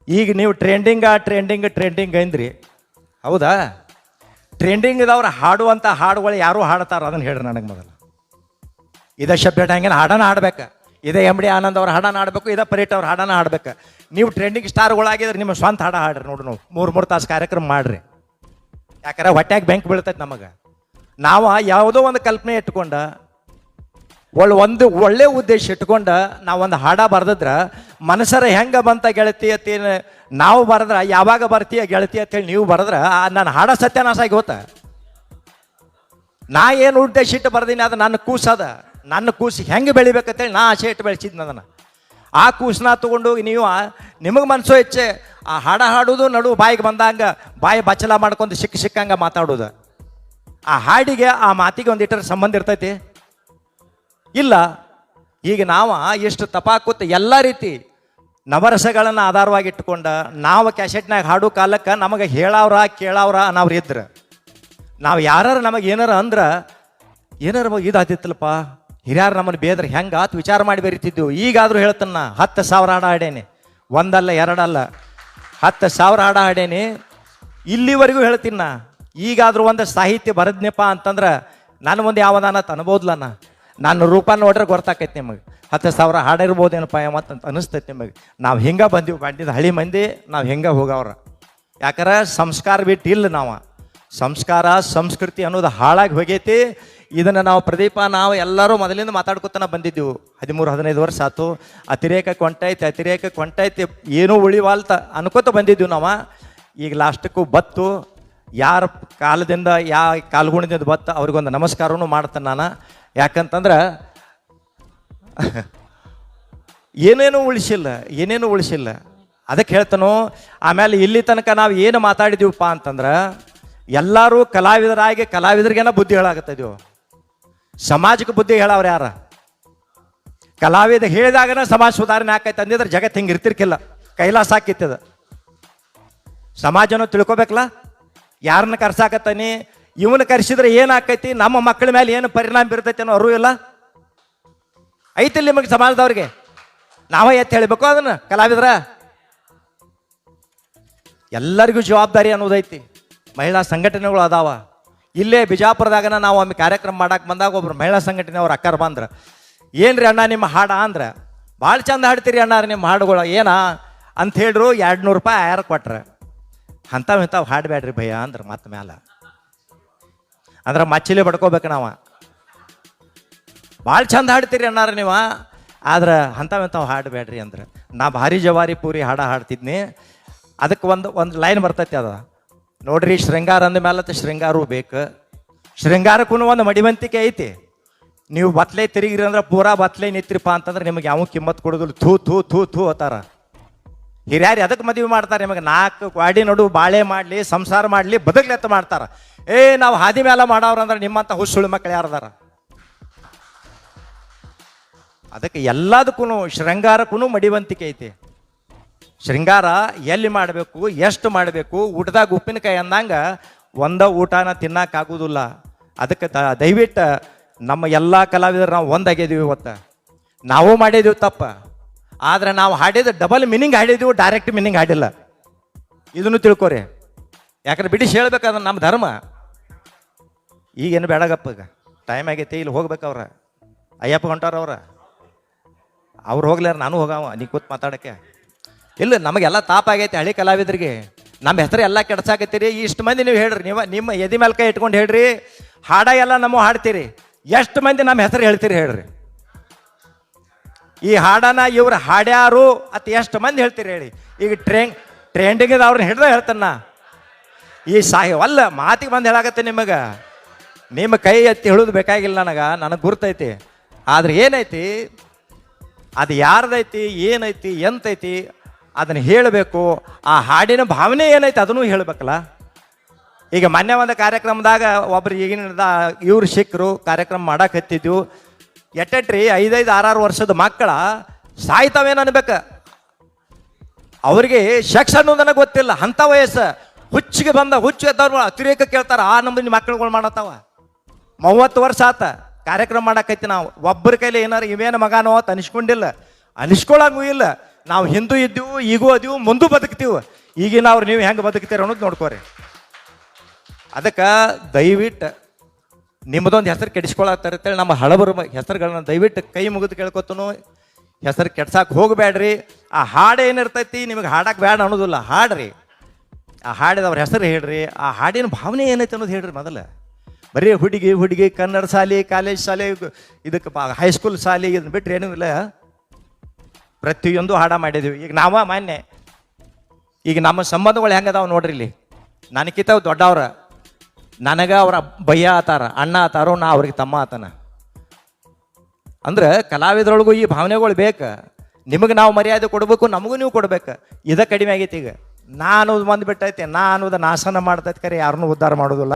ಈಗ ನೀವು ಟ್ರೆಂಡಿಂಗ್ ಅಂದ್ರಿ, ಹೌದಾ? ಟ್ರೆಂಡಿಂಗ್ ಇದ್ದವ್ರು ಹಾಡುವಂಥ ಹಾಡುಗಳು ಯಾರು ಹಾಡ್ತಾರೋ ಅದನ್ನು ಹೇಳ್ರಿ ನನಗೆ ಮೊದಲು. ಇದೇ ಶಬ್ದ ಹಂಗೇನು ಹಾಡನ ಹಾಡ್ಬೇಕು, ಇದೇ ಎಮ್ ಡಿ ಆನಂದ್ ಅವ್ರ ಹಾಡನ ಹಾಡಬೇಕು, ಇದೇ ಪರೀಟ್ ಅವ್ರ ಹಾಡನ ಹಾಡ್ಬೇಕು. ನೀವು ಟ್ರೆಂಡಿಂಗ್ ಸ್ಟಾರ್ಗಳಾಗಿದ್ರೆ ನಿಮ್ಮ ಸ್ವಂತ ಹಾಡ ಹಾಡ್ರಿ ನೋಡ್ರಿ. ನಾವು 3 ತಾಸು ಕಾರ್ಯಕ್ರಮ ಮಾಡ್ರಿ. ಯಾಕಂದ್ರೆ ಹೊಟ್ಯಾಗ ಬೆಂಕಿ ಬೀಳ್ತೈತೆ ನಮಗೆ. ನಾವು ಯಾವುದೋ ಒಂದು ಕಲ್ಪನೆ ಇಟ್ಕೊಂಡ ಒಂದು ಒಳ್ಳೆ ಉದ್ದೇಶ ಇಟ್ಕೊಂಡ ನಾವೊಂದು ಹಾಡ ಬರೆದಿದ್ರೆ ಮನಸ್ಸರ ಹೆಂಗೆ ಬಂತ ಗೆಳತಿ ಅತ್ತೇನು ನಾವು ಬರೆದ್ರೆ ಯಾವಾಗ ಬರ್ತೀಯ ಗೆಳತಿ ಅಂತೇಳಿ ನೀವು ಬರೆದ್ರೆ ನಾನು ಹಾಡ ಸತ್ಯನಾಶ ಆಗಿ ಹೋತ. ನಾ ಏನು ಉದ್ದೇಶ ಇಟ್ಟು ಬರ್ದೀನಿ ಅದು ನನ್ನ ಕೂಸದ, ನನ್ನ ಕೂಸು ಹೆಂಗೆ ಬೆಳಿಬೇಕಂತೇಳಿ ನಾ ಆಸೆ ಇಟ್ಟು ಬೆಳೆಸಿದ್ನ ಅದನ್ನು. ಆ ಕೂಸನ್ನ ತೊಗೊಂಡು ನೀವು ನಿಮಗೆ ಮನಸ್ಸೋ ಇಚ್ಛೆ ಆ ಹಾಡ ಹಾಡೋದು ನಡು ಬಾಯಿಗೆ ಬಂದಂಗೆ ಬಾಯಿ ಬಚ್ಚಲ ಮಾಡ್ಕೊಂಡು ಸಿಕ್ಕಂಗೆ ಮಾತಾಡೋದು. ಆ ಹಾಡಿಗೆ ಆ ಮಾತಿಗೆ ಒಂದಿಟ್ಟರ ಸಂಬಂಧ ಇರ್ತೈತಿ ಇಲ್ಲ. ಈಗ ನಾವು ಎಷ್ಟು ತಪಾಕುತ್ತ ಎಲ್ಲ ರೀತಿ ನವರಸಗಳನ್ನು ಆಧಾರವಾಗಿ ಇಟ್ಕೊಂಡ ನಾವು ಕ್ಯಾಸೆಟ್ನಾಗ ಹಾಡು ಕಾಲಕ್ಕೆ ನಮಗೆ ಹೇಳವ್ರ ಕೇಳವ್ರ ಅನ್ನೋರು ಇದ್ರೆ ನಾವು ಯಾರು ನಮಗೆ ಏನಾರ ಅಂದ್ರೆ ಏನಾರ ಇದಾತಿತ್ತಲ್ಲಪ್ಪ ಹಿರಿಯಾರು ನಮ್ಮನ್ನು ಬೇದ್ರೆ ಹೆಂಗೆ ಆತು ವಿಚಾರ ಮಾಡಿ ಬರೀತಿದ್ದೆವು. ಈಗಾದರೂ ಹೇಳ್ತಾನ 10,000 ಹಾಡ ಹಾಡೇನಿ, ಒಂದಲ್ಲ ಎರಡಲ್ಲ 10,000 ಹಾಡ ಹಾಡೇನಿ. ಇಲ್ಲಿವರೆಗೂ ಹೇಳ್ತೀನಿ ನಾ. ಈಗಾದರೂ ಒಂದು ಸಾಹಿತ್ಯ ಬರದ್ನಪ್ಪ ಅಂತಂದ್ರೆ ನನ್ನ ಮುಂದೆ ಯಾವದಾನ ಅನ್ಬೋದ್ಲಣ್ಣ. ನಾನು ರೂಪ ನೋಡ್ರೆ ಗೊತ್ತಾಕೈತಿ ನಿಮಗೆ 10,000 ಹಾಡಿರ್ಬೋದೇನಪ್ಪ ಮತ್ತು ಅನಿಸ್ತೈತಿ ನಿಮಗೆ. ನಾವು ಹಿಂಗೆ ಬಂದೀವಿ, ಬಂದಿದ್ದು ಹಳಿ ಮಂದಿ ನಾವು ಹಿಂಗೆ ಹೋಗವ್ರ. ಯಾಕಂದ್ರೆ ಸಂಸ್ಕಾರ ಬಿಟ್ಟು ಇಲ್ಲ ನಾವು. ಸಂಸ್ಕಾರ ಸಂಸ್ಕೃತಿ ಅನ್ನೋದು ಹಾಳಾಗಿ ಹೋಗೈತಿ. ಇದನ್ನು ನಾವು ಪ್ರದೀಪ ನಾವು ಎಲ್ಲರೂ ಮೊದಲಿಂದ ಮಾತಾಡ್ಕೊತಾನೆ ಬಂದಿದ್ದೆವು. 13-15 ವರ್ಷ ಆಯ್ತು. ಅತಿರೇಕಕ್ಕೆ ಹೊಂಟೈತಿ ಏನೂ ಉಳಿವಾಲ್ತ ಅನ್ಕೋತ ಬಂದಿದ್ದೀವಿ ನಾವು. ಈಗ ಲಾಸ್ಟಕ್ಕೂ ಬತ್ತು ಯಾರ ಕಾಲದಿಂದ ಕಾಲ್ಗುಣದಿಂದ ಬತ್ತು ಅವ್ರಿಗೊಂದು ನಮಸ್ಕಾರನೂ ಮಾಡ್ತೇನೆ ನಾನು. ಯಾಕಂತಂದ್ರೆ ಏನೇನು ಉಳಿಸಿಲ್ಲ ಅದಕ್ಕೆ ಹೇಳ್ತಾನೋ. ಆಮೇಲೆ ಇಲ್ಲಿ ತನಕ ನಾವು ಏನು ಮಾತಾಡಿದೀವಪ್ಪ ಅಂತಂದ್ರೆ ಎಲ್ಲರೂ ಕಲಾವಿದರಿಗೇನ ಬುದ್ಧಿ ಹೇಳಾಗತ್ತಿದೆವು. ಸಮಾಜಕ್ಕೆ ಬುದ್ಧಿ ಹೇಳವ್ರು ಯಾರ? ಕಲಾವಿದ ಹೇಳಿದಾಗನ ಸಮಾಜ ಸುಧಾರಣೆ ಆಕೈತೆ ಅಂದಿದ್ರೆ ಜಗತ್ತು ಹಿಂಗೆ ಇರ್ತಿರ್ಕಿಲ್ಲ, ಕೈಲಾಸ ಹಾಕಿತ್ತದ. ಸಮಾಜನೂ ತಿಳ್ಕೊಬೇಕಲ್ಲ. ಯಾರನ್ನ ಕರ್ಸಾಕತ್ತಾನಿ, ಇವನು ಕರೆಸಿದ್ರೆ ಏನಾಕೈತಿ, ನಮ್ಮ ಮಕ್ಕಳ ಮೇಲೆ ಏನು ಪರಿಣಾಮ ಬೀರ್ತೈತಿ ಅನ್ನೋ ಅರಿವು ಇಲ್ಲ ಐತಿಲ್ಲ ನಿಮಗೆ ಸಮಾಜದವ್ರಿಗೆ. ನಾವೇ ಎತ್ತಿ ಹೇಳಬೇಕು ಅದನ್ನು. ಕಲಾವಿದ್ರ ಎಲ್ಲರಿಗೂ ಜವಾಬ್ದಾರಿ ಅನ್ನೋದೈತಿ. ಮಹಿಳಾ ಸಂಘಟನೆಗಳು ಅದಾವ. ಇಲ್ಲೇ ಬಿಜಾಪುರದಾಗನ ನಾವು ಒಮ್ಮೆ ಕಾರ್ಯಕ್ರಮ ಮಾಡಕ್ಕೆ ಬಂದಾಗ ಒಬ್ರು ಮಹಿಳಾ ಸಂಘಟನೆಯವ್ರು ಅಕ್ಕಾರ ಬಂದ್ರೆ, ಏನ್ರಿ ಅಣ್ಣ ನಿಮ್ಮ ಹಾಡ ಅಂದ್ರೆ, ಭಾಳ ಚಂದ ಹಾಡ್ತೀರಿ ಅಣ್ಣ ನಿಮ್ಮ ಹಾಡುಗಳು ಏನಾ ಅಂತ ಹೇಳ್ರು. 200 ರೂಪಾಯಿ ಯಾರು ಕೊಟ್ರೆ ಅಂಥವು ಹಾಡಬೇಡ್ರಿ ಭಯ ಅಂದ್ರೆ ಮತ್ತೆ ಮ್ಯಾಲ ಅಂದ್ರೆ ಮಚ್ಚಿಲಿ ಬಡ್ಕೋಬೇಕು ನಾವು. ಭಾಳ ಚಂದ ಹಾಡ್ತೀರಿ ಅಣ್ಣಾರ ನೀವು, ಆದ್ರೆ ಅಂಥವು ಹಾಡಬೇಡ್ರಿ ಅಂದ್ರೆ ನಾ ಭಾರಿ ಜವಾರಿ ಪೂರಿ ಹಾಡ್ತಿದ್ನಿ. ಅದಕ್ಕೆ ಒಂದು ಲೈನ್ ಬರ್ತೈತಿ ಅದ ನೋಡ್ರಿ, ಶೃಂಗಾರ ಅಂದ ಮೇಲೆ ಶೃಂಗಾರೂ ಬೇಕು. ಶೃಂಗಾರಕ್ಕೂ ಒಂದು ಮಡಿವಂತಿಕೆ ಐತಿ. ನೀವು ಬತ್ಲೆ ತಿರುಗಿರಿ ಅಂದ್ರೆ ಪೂರಾ ಬತ್ಲೆ ನಿಂತಿರಪ್ಪ ಅಂತಂದ್ರೆ ನಿಮಗೆ ಯಾವ ಕಿಮ್ಮತ್ ಕೊಡೋದಿಲ್ಲ. ಥೂ ಅತ್ತಾರ ಹಿರಿಯಾರಿ. ಅದಕ್ಕೆ ಮದುವೆ ಮಾಡ್ತಾರೆ ನಿಮಗೆ. 4 ಗಾಡಿ ನಡು ಬಾಳೆ ಮಾಡಲಿ ಸಂಸಾರ ಮಾಡಲಿ ಬದುಕ್ಲೆತ್ತ ಮಾಡ್ತಾರೆ. ನಾವು ಹಾದಿ ಮೇಲೆ ಮಾಡವ್ರಂದ್ರೆ ನಿಮ್ಮಂಥ ಹುಸುಳು ಮಕ್ಕಳು ಯಾರದಾರ? ಅದಕ್ಕೆ ಎಲ್ಲದಕ್ಕೂ ಶೃಂಗಾರಕ್ಕೂ ಮಡಿವಂತಿಕೆ ಐತಿ. ಶೃಂಗಾರ ಎಲ್ಲಿ ಮಾಡಬೇಕು, ಎಷ್ಟು ಮಾಡಬೇಕು, ಊಟದಾಗ ಉಪ್ಪಿನಕಾಯಿ ಅಂದಂಗೆ ಒಂದ ಊಟನ ತಿನ್ನಕ್ಕಾಗೋದಿಲ್ಲ. ಅದಕ್ಕೆ ದಯವಿಟ್ಟು ನಮ್ಮ ಎಲ್ಲ ಕಲಾವಿದರು ನಾವು ಒಂದಾಗಿದ್ದೀವಿ. ಇವತ್ತು ನಾವು ಮಾಡಿದ್ದೀವಿ ತಪ್ಪ, ಆದರೆ ನಾವು ಹಾಡಿದ ಡಬಲ್ ಮೀನಿಂಗ್ ಹಾಡಿದ್ದೀವಿ, ಡೈರೆಕ್ಟ್ ಮೀನಿಂಗ್ ಹಾಡಿಲ್ಲ. ಇದನ್ನು ತಿಳ್ಕೊರಿ. ಯಾಕಂದ್ರೆ ಬಿಡಿಸಿ ಹೇಳ್ಬೇಕಾದ್ರೆ ನಮ್ಮ ಧರ್ಮ. ಈಗೇನು ಬೇಡಗಪ್ಪ, ಈಗ ಟೈಮ್ ಆಗೈತಿ, ಇಲ್ಲಿ ಹೋಗ್ಬೇಕು. ಅಯ್ಯಪ್ಪ ಹೊಂಟಾರ ಅವ್ರು ಹೋಗ್ಲಾರ ನಾನು ಹೋಗವ, ನೀ ಕೂತ್ ಮಾತಾಡೋಕ್ಕೆ ಇಲ್ಲ. ನಮಗೆಲ್ಲ ತಾಪ ಆಗೈತಿ ಹಳ್ಳಿ ಕಲಾವಿದರಿಗೆ. ನಮ್ಮ ಹೆಸರು ಎಲ್ಲ ಕೆಡ್ಸಾಕತ್ತೀರಿ. ಇಷ್ಟು ಮಂದಿ ನೀವು ಹೇಳ್ರಿ, ನಿಮ್ಮ ಎದಿ ಮೇಲೆ ಕೈ ಇಟ್ಕೊಂಡು ಹೇಳ್ರಿ, ಹಾಡ ಎಲ್ಲ ನಮ್ಮ ಹಾಡ್ತೀರಿ. ಎಷ್ಟು ಮಂದಿ ನಮ್ಮ ಹೆಸರು ಹೇಳ್ತೀರಿ ಹೇಳ್ರಿ? ಈ ಹಾಡನ ಇವ್ರು ಹಾಡ್ಯಾರು ಅಂತ ಎಷ್ಟು ಮಂದಿ ಹೇಳ್ತೀರಿ ಹೇಳಿ? ಈಗ ಟ್ರೆಂಡಿಂಗ್ ಅವ್ರನ್ನ ಹಿಡ್ದ ಹೇಳ್ತಾನ. ಈ ಅಲ್ಲ ಮಾತಿಗೆ ಬಂದು ಹೇಳಾಕತ್ತೆ ನಿಮಗೆ. ನಿಮ್ಮ ಕೈ ಎತ್ತಿ ಹೇಳೋದು ಬೇಕಾಗಿಲ್ಲ ನನಗೆ ಗುರ್ತೈತಿ. ಆದ್ರೆ ಏನೈತಿ, ಅದು ಯಾರ್ದೈತಿ, ಏನೈತಿ, ಎಂತೈತಿ ಅದನ್ನು ಹೇಳಬೇಕು. ಆ ಹಾಡಿನ ಭಾವನೆ ಏನೈತಿ ಅದನ್ನು ಹೇಳಬೇಕಲ್ಲ. ಈಗ ಮೊನ್ನೆ ಒಂದು ಕಾರ್ಯಕ್ರಮದಾಗ ಒಬ್ರು ಈಗಿನ ಇವ್ರು ಸಿಕ್ಕರು, ಕಾರ್ಯಕ್ರಮ ಮಾಡಕ್ಕೆ ಹತ್ತಿದ್ವು. ಎಟ್ಟೆಟ್ರಿ 5-6 ವರ್ಷದ ಮಕ್ಕಳ ಸಾಯ್ತಾವೇನು ಅನ್ಬೇಕು. ಅವ್ರಿಗೆ ಸೆಕ್ಸ್ ಅನ್ನೋದು ನನಗೆ ಗೊತ್ತಿಲ್ಲ. ಅಂಥ ವಯಸ್ಸು ಹುಚ್ಚಿಗೆ ಎದ್ದವ್ರು ಅತಿರೇಕ ಕೇಳ್ತಾರ. ಆ ನಮ್ಮನಿ ಮಕ್ಕಳುಗಳು ಮಾಡತ್ತಾವ. 30 ವರ್ಷ ಆತ ಕಾರ್ಯಕ್ರಮ ಮಾಡಕ್ಕೈತಿ. ನಾವು ಒಬ್ಬರ ಕೈಲಿ ಏನಾರು ಇವೇನು ಮಗಾನೋ ಅಂತ ಅನಿಸ್ಕೊಂಡಿಲ್ಲ, ಅನಿಸ್ಕೊಳಂಗೂ ಇಲ್ಲ. ನಾವು ಹಿಂದೂ ಇದ್ದೀವು, ಈಗೂ ಅದೀವು, ಮುಂದೂ ಬದುಕ್ತೀವಿ. ಈಗಿನ ಅವ್ರು ನೀವು ಹೆಂಗೆ ಬದುಕ್ತೀರ ಅನ್ನೋದು ನೋಡ್ಕೋರಿ. ಅದಕ್ಕೆ ದಯವಿಟ್ಟು ನಿಮ್ಮದೊಂದು ಹೆಸರು ಕೆಡಿಸ್ಕೊಳತ್ತೇಳಿ ನಮ್ಮ ಹಳಬರ ಹೆಸರುಗಳನ್ನ ದಯವಿಟ್ಟು ಕೈ ಮುಗಿದು ಕೇಳ್ಕೊತನು ಹೆಸರು ಕೆಡ್ಸಕ್ಕೆ ಹೋಗಬೇಡ್ರಿ. ಆ ಹಾಡು ಏನಿರ್ತೈತಿ ನಿಮಗೆ ಹಾಡಕ್ಕೆ ಬೇಡ ಅನ್ನೋದಿಲ್ಲ, ಹಾಡ್ರಿ. ಆ ಹಾಡಿದವ್ರ ಹೆಸರು ಹೇಳ್ರಿ, ಆ ಹಾಡಿನ ಭಾವನೆ ಏನೈತೆ ಅನ್ನೋದು ಹೇಳ್ರಿ. ಮೊದಲು ಬರೀ ಹುಡುಗಿ ಕನ್ನಡ ಶಾಲೆ, ಕಾಲೇಜ್ ಶಾಲೆ, ಇದಕ್ಕೆ ಹೈಸ್ಕೂಲ್ ಶಾಲೆ ಇದನ್ನ ಬಿಟ್ಟರೆ ಏನೂ ಇಲ್ಲ. ಪ್ರತಿಯೊಂದು ಹಾಡ ಮಾಡಿದ್ದೀವಿ. ಈಗ ಮಾನ್ಯ ಈಗ ನಮ್ಮ ಸಂಬಂಧಗಳು ಹೆಂಗದಾವ ನೋಡ್ರಿ. ಇಲ್ಲಿ ನನಗಿಂತ ದೊಡ್ಡವ್ರ, ನನಗೆ ಅವ್ರ ಭಯ್ಯ ಆತಾರ, ಅಣ್ಣ ಆತಾರೋ, ನಾ ಅವ್ರಿಗೆ ತಮ್ಮ ಆತನ. ಅಂದ್ರೆ ಕಲಾವಿದರೊಳಗೂ ಈ ಭಾವನೆಗಳು ಬೇಕು. ನಿಮಗೆ ನಾವು ಮರ್ಯಾದೆ ಕೊಡ್ಬೇಕು, ನಮಗೂ ನೀವು ಕೊಡ್ಬೇಕು. ಇದ ಕಡಿಮೆ ಆಗೈತಿ. ಈಗ ನಾನು ಬಂದ್ಬಿಟ್ಟೈತೆ, ನಾ ಅನ್ನೋದು ನಾಶನ ಮಾಡ್ತೈತೆ, ಕರೆ ಯಾರನ್ನೂ ಉದ್ಧಾರ ಮಾಡೋದಿಲ್ಲ.